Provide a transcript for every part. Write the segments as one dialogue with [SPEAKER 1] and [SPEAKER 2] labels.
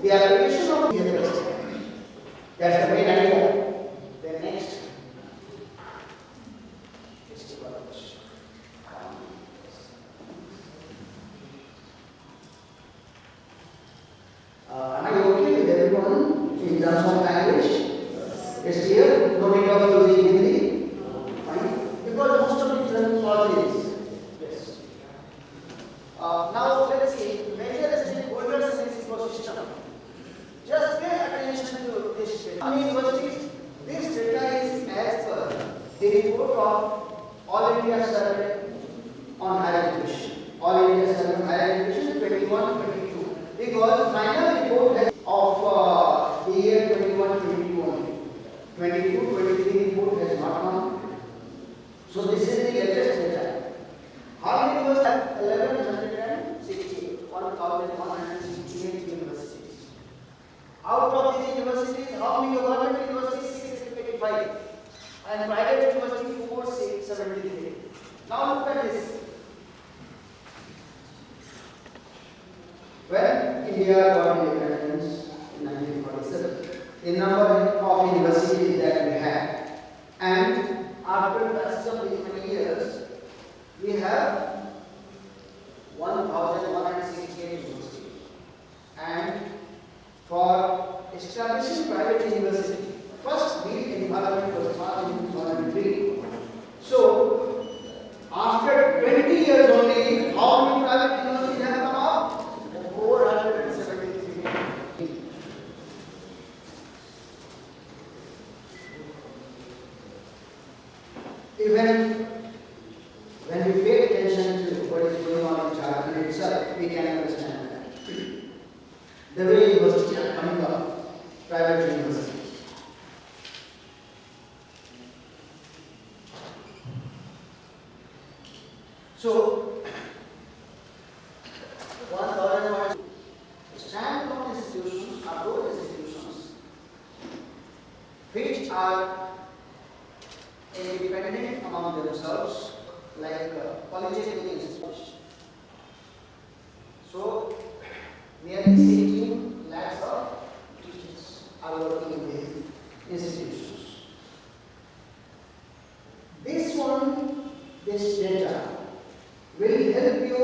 [SPEAKER 1] the application of the university. That's the main idea. Then next. Am I okay with everyone in terms of language? Yes, clear? No need of using Hindi? Fine. Because most of the terminology yes. Now let's see. Measure the stakeholders in this ecosystem. Just pay attention to this data. Universities, this data is as per the report of All India Survey on Higher Education. All India Survey on Higher Education 21-22. Because final report has of the year 21-22 only. 22-23 report has not come. So this is the latest data. How many universities have 1168, 1168 universities? Out of these universities, how many government universities? 685, and private universities 473. Now look at this. When India got independence in 1947, the number of universities that we had, and after the passage of these many years, we have 1,168 universities. And for establishing private university, first bill environment was passed in 2003. So, after 20 years only, how many private universities have come up? 473. Even when we pay attention to what is going on in Jharkhand itself, we can understand that. The way universities are coming up, private universities. So, 1,000 standalone institutions are those institutions which are independent among themselves, like polytechnic institutions. So, nearly 16 lakhs of teachers are working in these institutions. This data will help you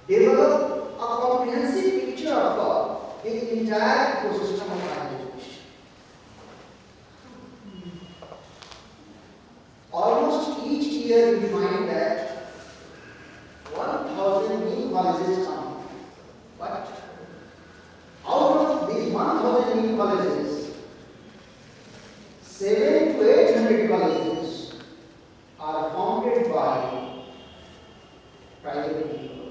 [SPEAKER 1] develop a comprehensive picture of the entire ecosystem of higher education. Almost each year we find that 1,000 new colleges come. But out of these 1,000 new colleges, 700 to 800 colleges are founded by private people,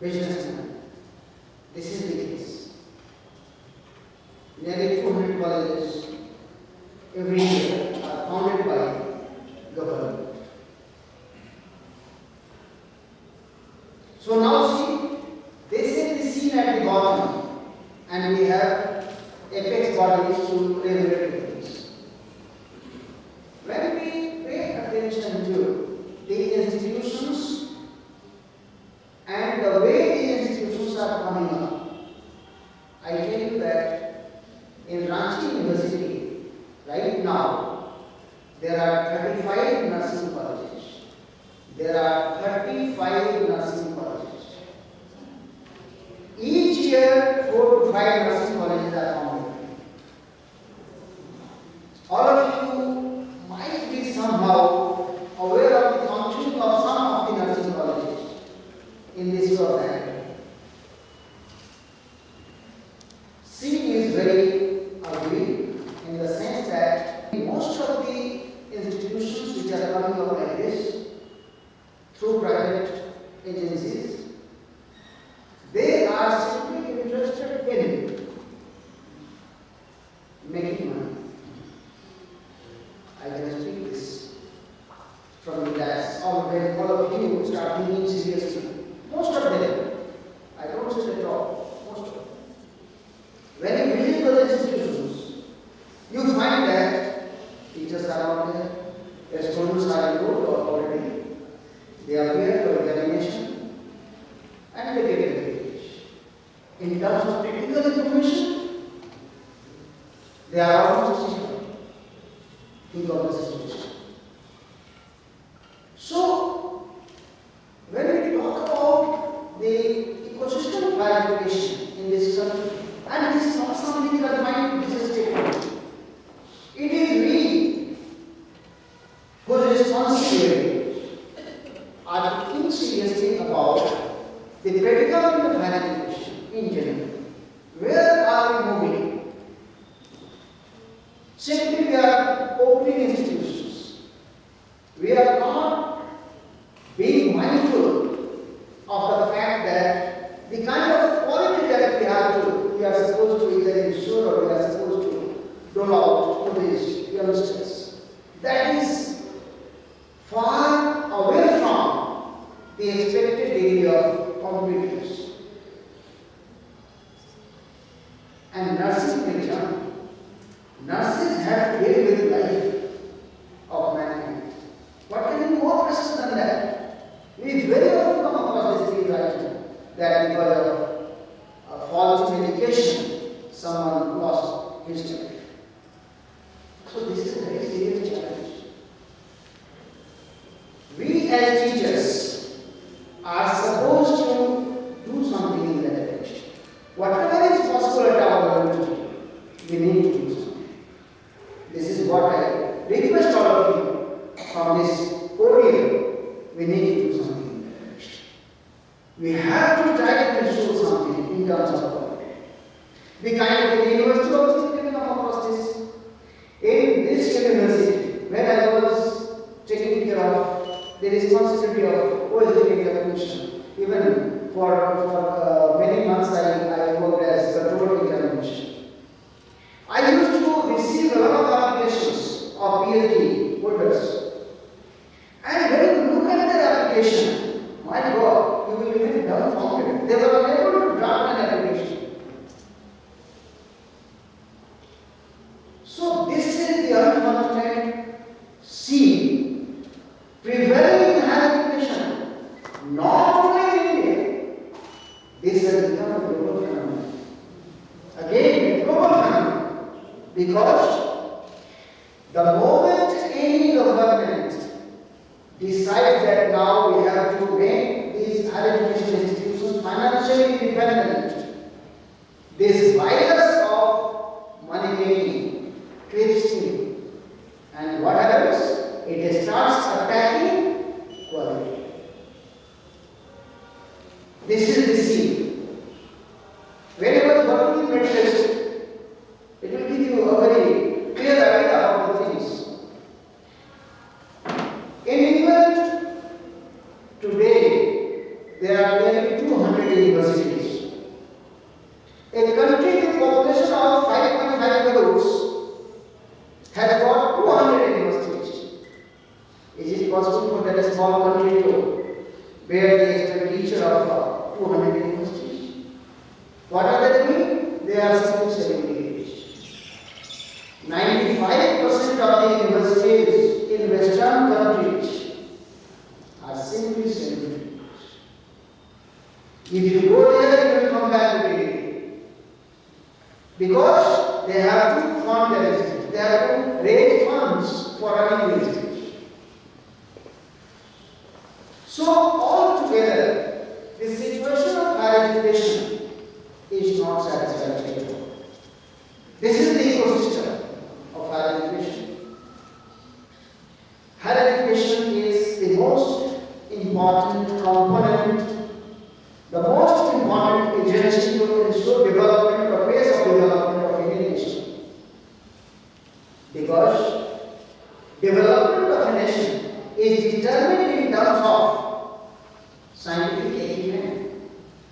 [SPEAKER 1] businessmen. This is the case. Nearly 200 colleges every year are founded by government. So now see, this is the scene at the bottom, and we have apex bodies to regulate things. When we pay attention to the institutions and the way the institutions are coming up, I tell you that in Ranchi University, right now, there are 35 nursing colleges. There are 35 nursing colleges. Each year, 4 to 5 nursing colleges are founded. All of you might be somehow aware of the functioning of some of the nursing colleges in this program. Scene is very ugly in the sense that most of the institutions which are coming up like this through private agencies, they are simply interested in In terms of technical information, they are almost equal. Think of the situation. So, when we talk about the ecosystem of higher education in this country, and this is not something confined to business technology, it is we whose responsibility are to think seriously about the predicament of higher education in general. Where are we moving? Simply we are opening institutions. We are not being mindful of the fact that the kind of quality that we are supposed to either ensure or we are supposed to dole out to these youngsters, that is far away from the expected degree of competence. And nursing will jump. Nurses have to deal with life of mankind. What can be more precious than that? We very often come across this thing right now, that because of faulty medication, someone lost his life. So this is a very serious challenge. We as teachers are supposed to do something in that direction. Whatever is possible at our level to do, we need to do something. This is what I request all of you from this podium. We need to do something in that direction. We have to try to ensure something in terms of quality. The kind of the university also came across this. In this university, when I was taking care of the responsibility of OSD examination, even for many months I worked as control examination. I used to receive a lot of applications of PhD holders. And when you look at their application, my God, you will remain dumbfounded. They were unable to draft an application. So this is the unfortunate scene prevailing in higher education, not only in India. This has become a global phenomenon. Again, a global phenomenon, because the moment any government decides that now we have to make these higher education institutions financially independent, this virus of money making creeps in, and what happens? It starts attacking quality. This is the scene. When I was working in medicine, it will give you a very clear idea of the things. In England, today, there are nearly 200 universities. A country with population of 5.5 crores has got 200 universities. Is it possible for that small country to bear the expenditure of 200 universities? What are they doing? They are simply selling degrees. 95% of the universities in Western countries are simply selling degrees. If you go there, you will come back with a degree. Because they have to fund their research. They have to raise funds for running research. So altogether, the situation of higher education is not satisfactory at all. This is the ecosystem of higher education. Higher education is the most important component, the most important agency to ensure development or pace of development of any nation. Because development of a nation is determined in terms of scientific achievement,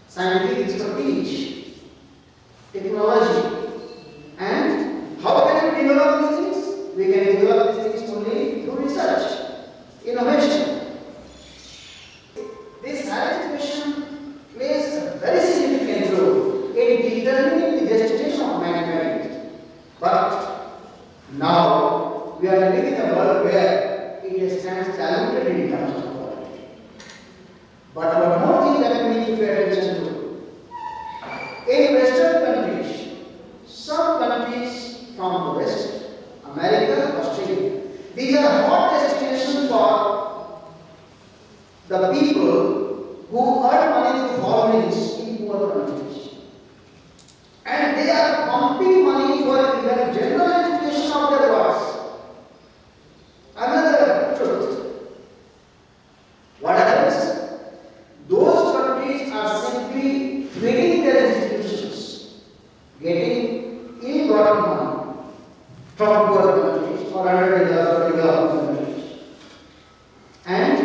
[SPEAKER 1] scientific expertise, technology, and how can we develop these things? We can develop these things only through research, innovation. This higher education plays a very significant role in determining the destination of mankind. But now we are living in a world where it stands talented in terms of quality. But one more thing that we need to pay attention to. In 100 acres, and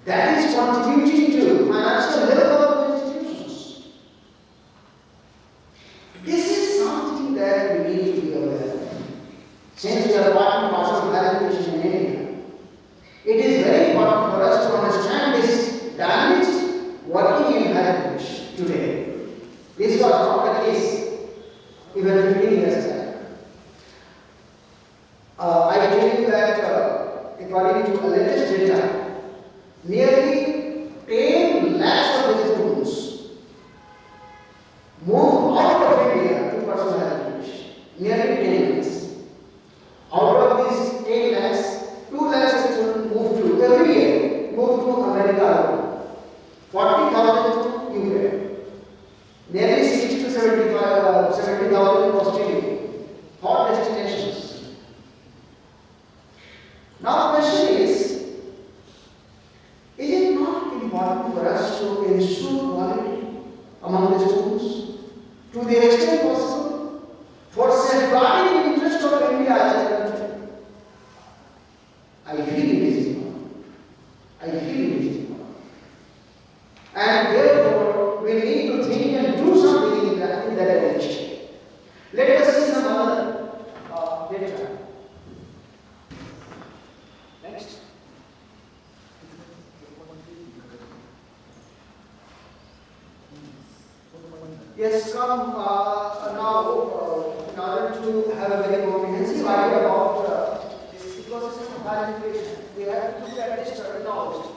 [SPEAKER 1] that is contributing to financial health of the institutions. This is something that we need to be aware of. Since we are part of higher education in India, it is very important for us to understand this dynamics working in higher education today. This was not the case even 15 years back. I tell you that according to the latest data, nearly 10 lakhs of the students move out of India to pursue higher education. Nearly 10 lakhs. Out of these 10 lakhs, 2 lakhs students move to every year, move to America. 40,000 to UK. Nearly 60 to 70,000 to Australia. Hot destinations. Now the question is it not important for us to ensure quality among the students to the extent possible for safeguarding the interest of India as a country? I feel it is important. I feel it is important. And therefore, we need to think and do something in that direction. Let us see some other data. Next. Yes, come now, in order to have a very comprehensive idea about this ecosystem of higher education, we have to look at this terminology,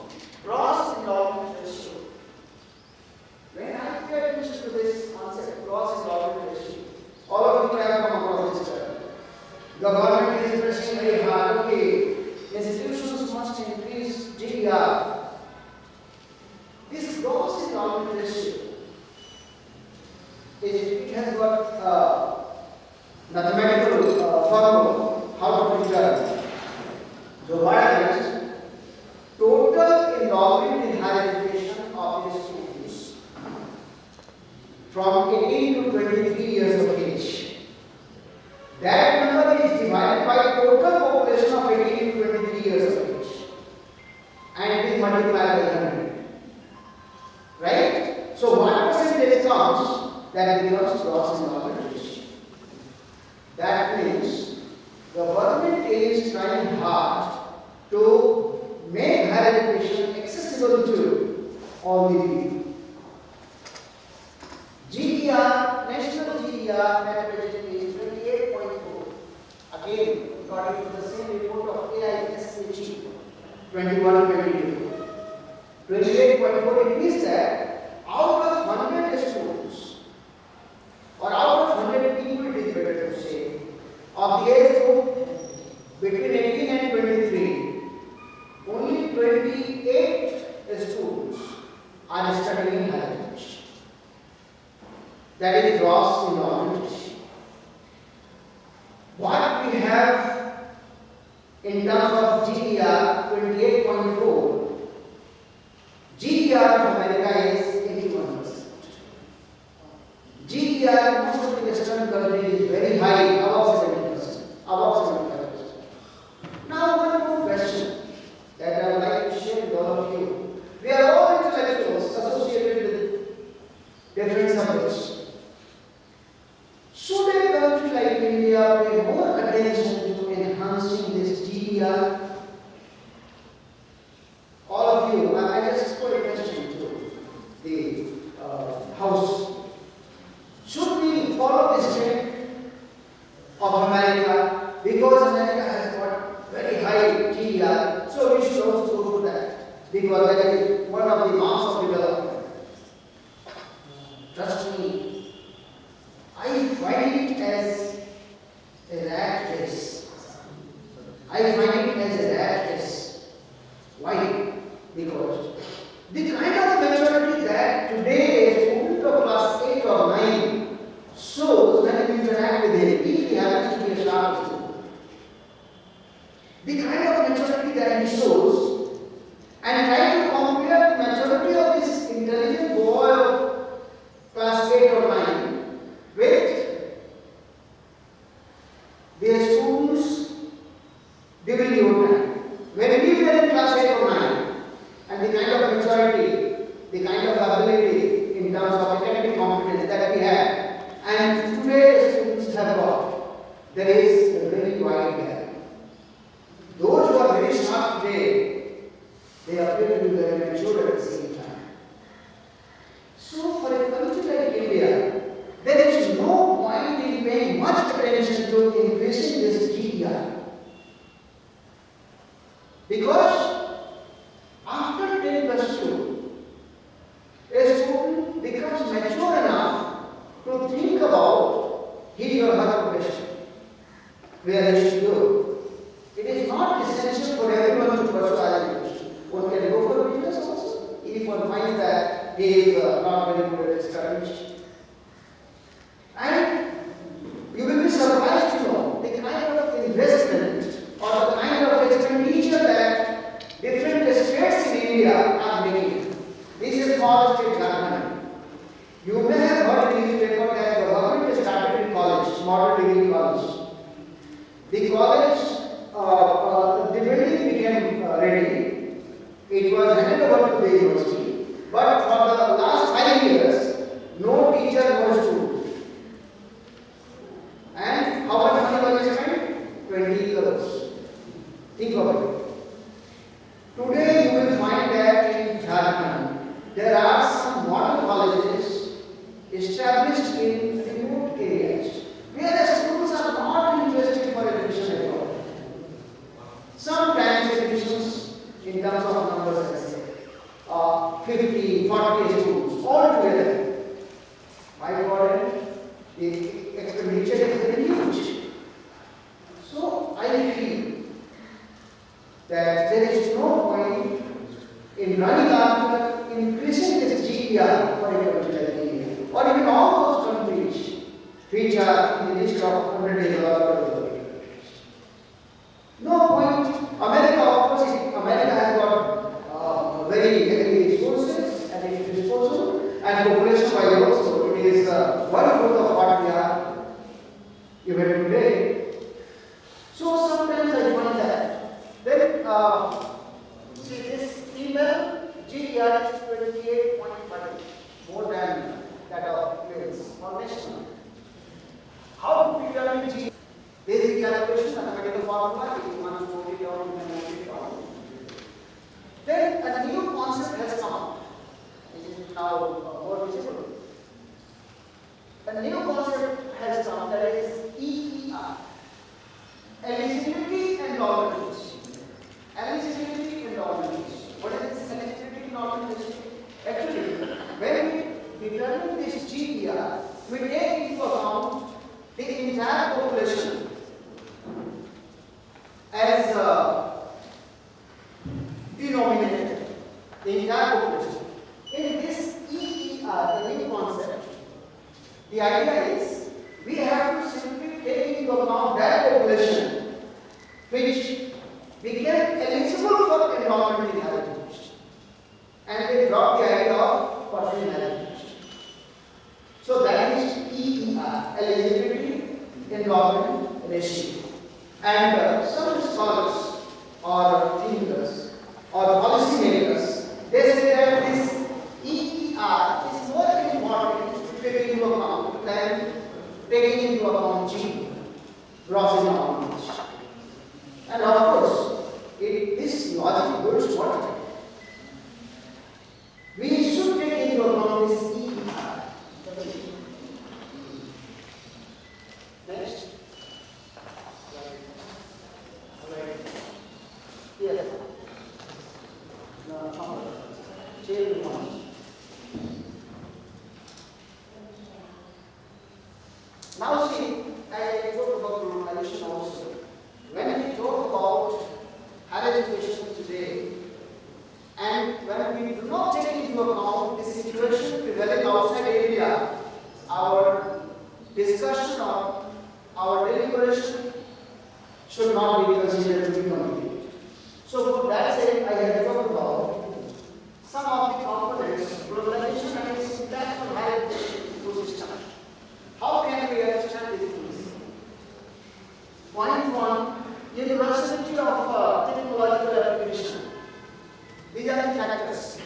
[SPEAKER 1] gross endowment ratio. When I pay attention to this concept, gross endowment ratio, all of you have come across this term. The government is pressing very hard, okay, institutions must increase GDR. This gross endowment ratio, it has got mathematical formula how to determine. So what happens? Total endowment in higher education of the students from 18 to 23 years of age. That number is divided by total population of 18 to 23 years of age, and it is multiplied by 100. Right? So 1% comes, that becomes gross endowment ratio. That means the government is trying hard to make higher education accessible to all the people. GDR, national GDR at present is 28.4. Again, according to the same report of AISHE 21-22. 28.4, it means that out of 100 students, or out of 100 people, it is better to say, of the age group between 18 and 23, only 28 students are studying in higher education. That is gross endowment ratio. What we have in terms of GDR 28.4, GDR of America is 81%. GDR most of the Western countries is very high, above 70%, above 75%. Now one more question that I would like to share with all of you. We are all intellectuals associated with different subjects. Should a country like India pay more attention to enhancing this GDR? All of you, I just put a question to the House. Should we follow this trend of America? Because America has got very high GDR, so we should also go to that. Because that is one of the marks of development. Trust me, I find it as a rat race. I find it as a rat race. Why? Because the kind of maturity that today a student of class 8 or 9 shows when we interact with him, if he happens to be a sharp student, the kind of maturity that he shows, and try to compare the maturity of this intelligent boy of class 8 or 9 with their students had and today the students have got, there is a very wide gap. Those who are very smart today, they appear to be very mature at the same time. So for a country like India, there is no point in paying much attention to increasing this GDR. Because after 10 plus 2, a student becomes mature enough to think about his or her profession, where he should go. It is not essential for everyone to pursue higher education. One can go for business also, if one finds that he is not very good at his studies. And you will be surprised to know the kind of investment or the kind of expenditure that different states in India are making. This is called state government. You may have heard in the newspaper that the government has started in college, model degree college. The college, the building became ready. It was handed over to the university. But for the last 5 years, no teacher, no student. And how much money was spent? 20 crores. Think of it. Today you will find that in Jharkhand, there are some modern colleges established in remote areas where the students are not interested for admission at all. Sometimes admissions in terms of numbers, let's say, 50, 40 students all together. My God, the expenditure is very huge. So I feel that there is no point in running after increasing this GDR for a country like India, or even all those countries which are in the list of 100 developed countries. No point. America, of course, America has got very heavy resources at its disposal, and population-wise also, it is 1/4 of what we are even today. So sometimes I find that. Then, see this female GDR is 28.5, more than that of males or national. How to determine GDR? Basic calculation, mathematical formula, if you want to note it down, you can note it down. Then a new concept has come up. It is now more visible. A new concept has come, that is EER. Eligibility and normalization. Eligibility and normalization. What is this eligibility and normalization? Actually, when we determine this GDR, we take into account the entire population as denominator, the entire population. In this EER, the new concept, the idea is we have to simply take into account that population which became eligible for enrollment in higher education, and they drop the idea of pursuing higher education. So that is EER, eligibility enrollment ratio. And some scholars or thinkers or policy makers, they say that this EER is more important to take into account than taking into account G, gross enrollment. And of course, this logic holds water. We should take into account this EER. Next. Yes. Now see, I talk about normalization also. When we talk about higher education today, and when we do not take into account the situation prevailing outside area, our discussion or our deliberation should not be considered to be complete. So for that sake, I have talked about some of the components, globalization and its impact on higher education ecosystem. How can we understand these things? Point one, universality of technological application. These are the factors.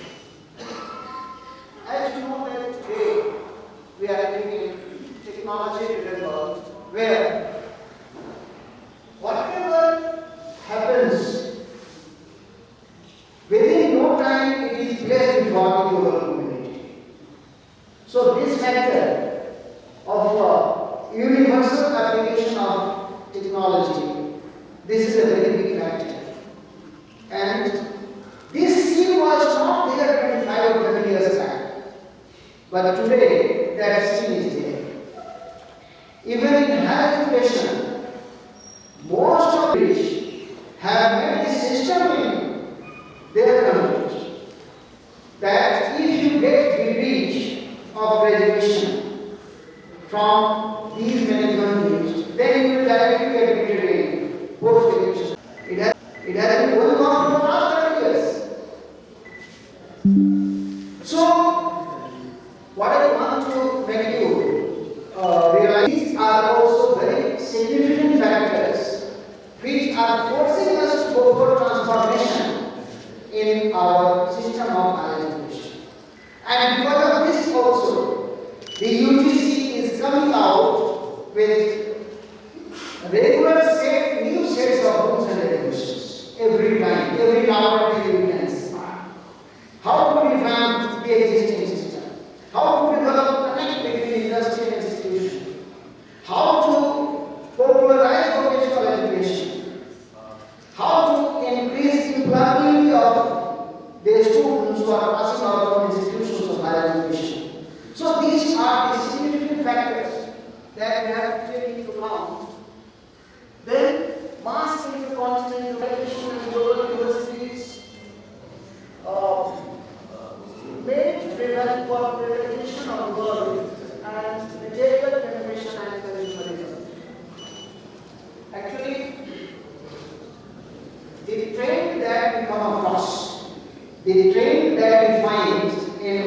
[SPEAKER 1] As you know that today we are living in universal application of technology. This is a very big factor. And this scene was not there 25 or 30 years back. But today, that scene is there. Even in higher education, most of the British have made this system in their country that if you get degree of graduation from these many countries, then you will directly get degree in post-graduation. It has been going on for the last 30 years. So, what I want to make you realize, these are also very significant factors which are forcing us to go for transformation in our system of higher education. And because of this also, the UGC is coming out with regular new sets of rules and regulations every time, every now and then we can see. How to revamp the existing system? How to develop connect between industry and institution? How to popularize vocational education? How to increase employability of the students who are passing out from institutions of higher education? So these are the significant factors that we have to take into account. Then mass intercontinental education and global universities made driven for privatization of the world and material penetration and consumerism. Actually, the trend that we come across, the trend that we find in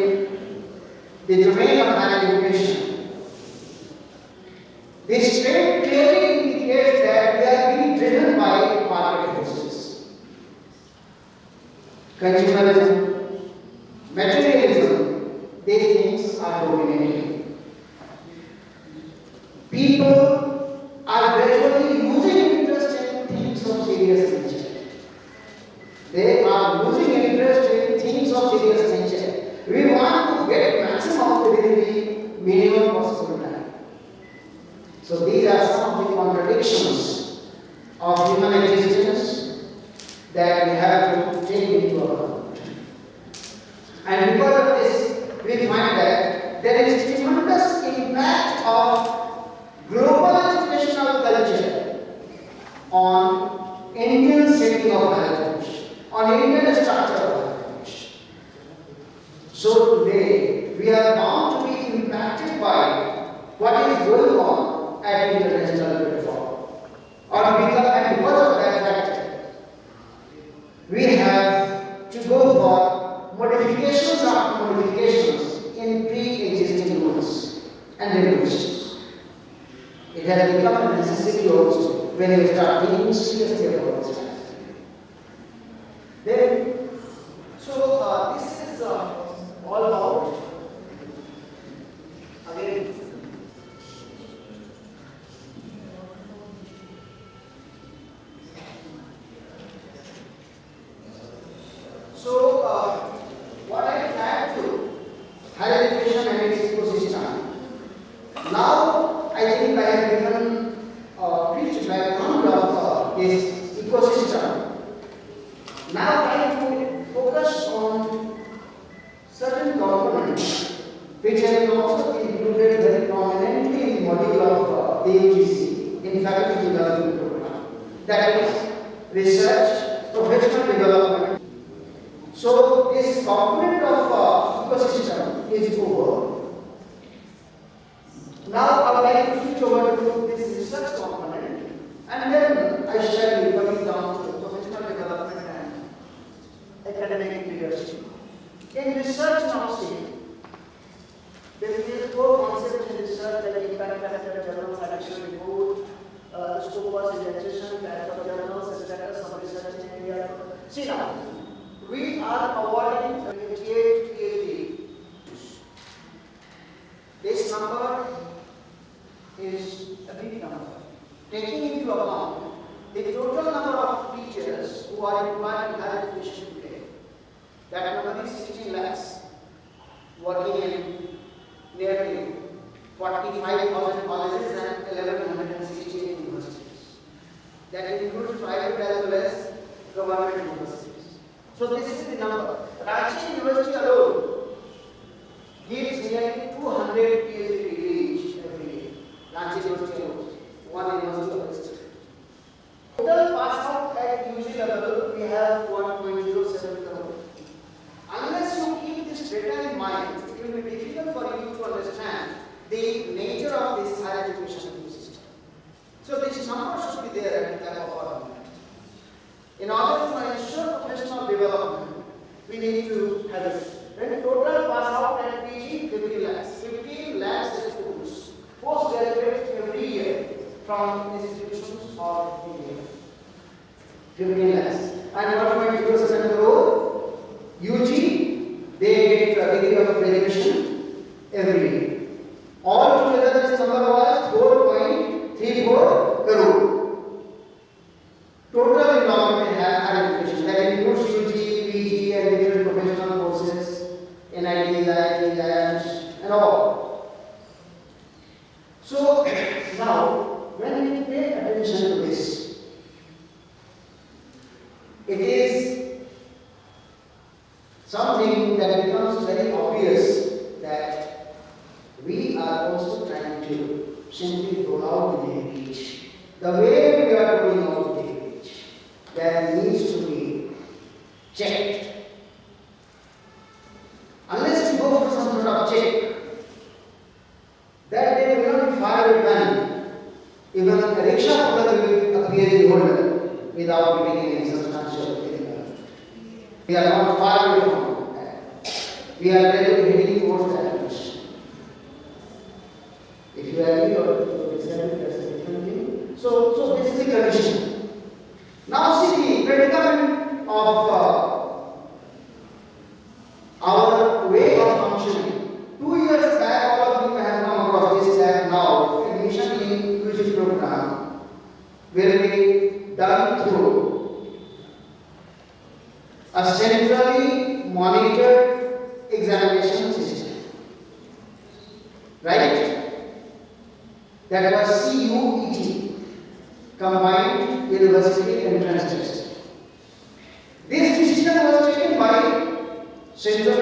[SPEAKER 1] the domain of higher education, this trend clearly indicates that we are being driven by market forces. Consumerism, materialism, these things are dominating. People are gradually losing interest in things of serious nature. They are losing interest in things of serious nature. We want to get maximum within the minimum possible time. So these are some of the contradictions of human existence that we have to take into account. And because of this, we find that there is tremendous impact of global educational culture on Indian setting of higher education, on Indian structure of higher education. So today, we are bound to be impacted by what is going on at international platform. And because of that factor, we have to go for modifications after modifications in pre-existing rules and regulations. It has become a necessity also when you start thinking seriously about this. Then, so this is all about, again, so what I had to higher education and its ecosystem. Now I think I have given rich background of this ecosystem. Now I to focus on certain components which have been also included very prominently in the module of the UGC in faculty development program. That is research, professional development. So this component of ecosystem is over. Now I would like to switch over to this research component, and then I shall be coming down to professional development and academic leadership. In research now, see, there is four concepts in research like impact factor, journal citation report, scope of suggestion, type of journals, status of research in India. See now, we are awarding 28 PhD. This number is a big number. Taking into account the total number of teachers who are employed in higher education today, that number is 16 lakhs, working in nearly 45,000 colleges and That includes private as well as government universities. So this is the number. Ranchi University alone gives nearly 200 PhD degrees every year. Ranchi University alone, one university of its. Total pass out at UG level, we have 1.07 crore. Unless you keep this data in mind, it will be difficult for you to understand the nature of this higher education system. So this number should be there at the time of our movement. In order to ensure professional development, we need to have it. When total pass out at PG, 15 lakhs. 15 lakhs students, postgraduates every year from institutions of India. 15 lakhs. And 1.07 crore UG, they get a degree of graduation every year. All together this number was 4.34 crore. Total enrollment in higher education, that includes UG, PG and different professional courses, NIT, IIT, labs and all. So now when we pay attention to this, it is something that becomes very obvious that we are also trying to simply roll out the page. The way we are rolling out the page, there needs to be checked. Unless we go for some sort of check, that day will not be fired when even a rickshaw holder will appear in the holder without giving any substantial thing. We are not far away from that. We are really heading towards that direction. If you agree or disagree, that's a different thing. So this is the condition. Now see the predicament of our way of functioning. 2 years back, all of you have come across this that now admission in UG program will be done through a centrally monitored examination system. Right? That was CUET, Combined University Entrance Test. This decision was taken by central